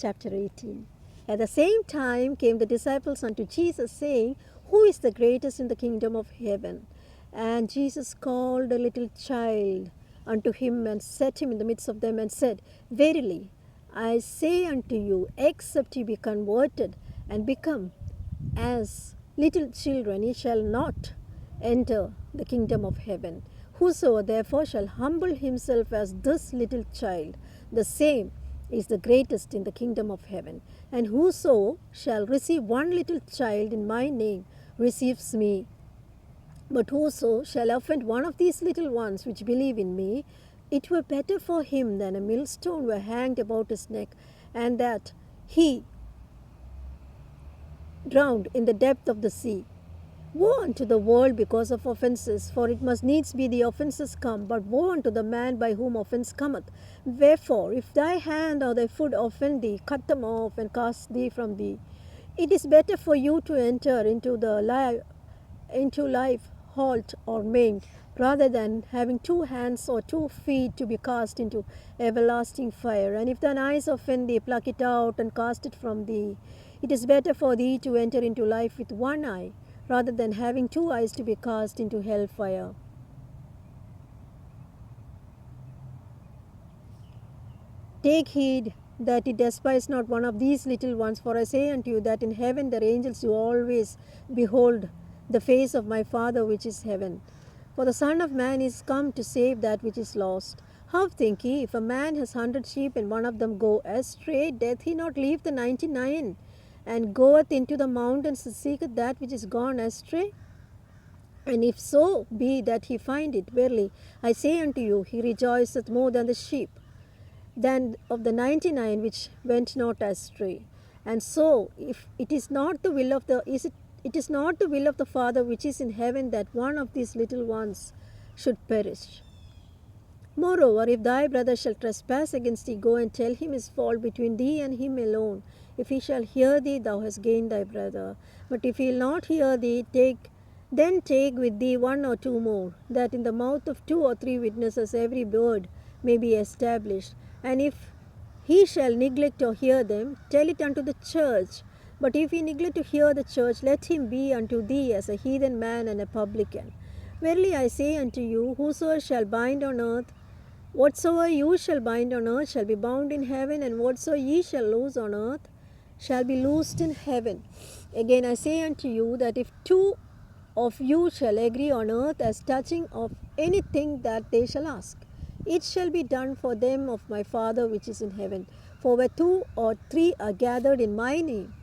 chapter 18. At the same time came the disciples unto Jesus, saying, Who is the greatest in the kingdom of heaven? And Jesus called a little child unto him, and set him in the midst of them, and said, Verily, I say unto you, except ye be converted and become as little children, ye shall not enter the kingdom of heaven. Whosoever therefore shall humble himself as this little child, the same is the greatest in the kingdom of heaven. And whoso shall receive one little child in my name receives me. But whoso shall offend one of these little ones which believe in me, it were better for him than a millstone were hanged about his neck, and that he drowned in the depth of the sea. Woe unto the world because of offences, for it must needs be the offences come, but woe unto the man by whom offence cometh. Wherefore, if thy hand or thy foot offend thee, cut them off and cast thee from thee. It is better for you to enter into life halt or maimed, rather than having 2 hands or 2 feet to be cast into everlasting fire. And if thine eyes offend thee, pluck it out and cast it from thee. It is better for thee to enter into life with 1 eye, rather than having 2 eyes to be cast into hell fire. Take heed that ye despise not one of these little ones, for I say unto you that in heaven their angels do always behold the face of my Father which is heaven. For the Son of Man is come to save that which is lost. How think ye, if a man has 100 sheep, and one of them go astray, doth he not leave the 99, and goeth into the mountains to seeketh that which is gone astray? And if so be that he find it, verily I say unto you, he rejoiceth more than the sheep, than of the 99 which went not astray. And so, if it is not the will of the Father which is in heaven that one of these little ones should perish. Moreover, if thy brother shall trespass against thee, go and tell him his fault between thee and him alone. If he shall hear thee, thou hast gained thy brother. But if he will not hear thee, then take with thee 1 or 2 more, that in the mouth of 2 or 3 witnesses every word may be established. And if he shall neglect to hear them, tell it unto the church. But if he neglect to hear the church, let him be unto thee as a heathen man and a publican. Verily I say unto you, whosoever shall bind on earth, whatsoever you shall bind on earth shall be bound in heaven, and whatsoever ye shall loose on earth shall be loosed in heaven. Again I say unto you, that if 2 of you shall agree on earth as touching of anything that they shall ask, it shall be done for them of my Father which is in heaven. For where 2 or 3 are gathered in my name,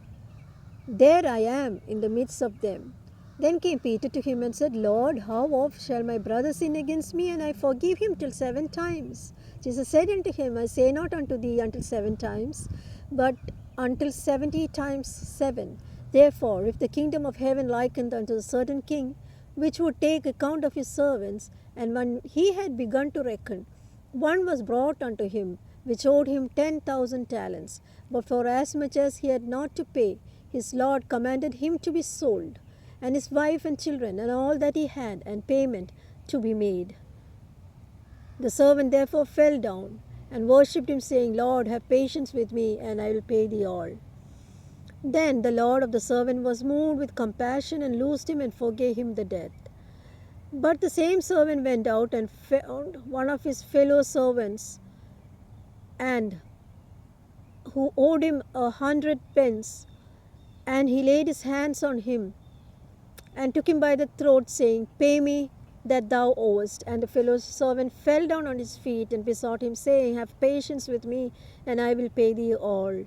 there I am in the midst of them. Then came Peter to him and said, Lord, how oft shall my brother sin against me, and I forgive him till 7 times? Jesus said unto him, I say not unto thee until 7 times, but until 70 times 7. Therefore, if the kingdom of heaven likened unto a certain king, which would take account of his servants, and when he had begun to reckon, one was brought unto him, which owed him 10,000 talents. But for as much as he had not to pay, his Lord commanded him to be sold, and his wife and children, and all that he had, and payment to be made. The servant therefore fell down and worshipped him, saying, Lord, have patience with me, and I will pay thee all. Then the Lord of the servant was moved with compassion, and loosed him, and forgave him the debt. But the same servant went out and found one of his fellow servants, and who owed him 100 pence, and he laid his hands on him, and took him by the throat, saying, Pay me that thou owest. And the fellow servant fell down on his feet, and besought him, saying, Have patience with me, and I will pay thee all.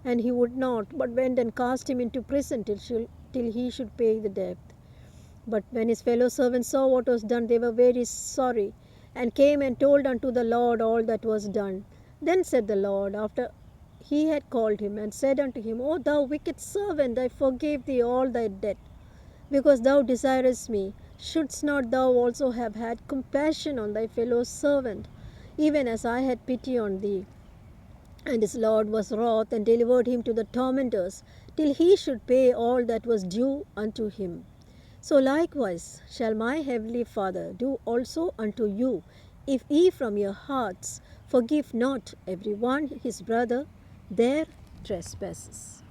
And he would not, but went and cast him into prison till he should pay the debt. But when his fellow servants saw what was done, they were very sorry, and came and told unto the Lord all that was done. Then said the Lord, after he had called him, and said unto him, O thou wicked servant, I forgave thee all thy debt, because thou desirest me. Shouldst not thou also have had compassion on thy fellow servant, even as I had pity on thee? And his Lord was wroth, and delivered him to the tormentors, till he should pay all that was due unto him. So likewise shall my heavenly Father do also unto you, if ye from your hearts forgive not every one his brother their trespasses.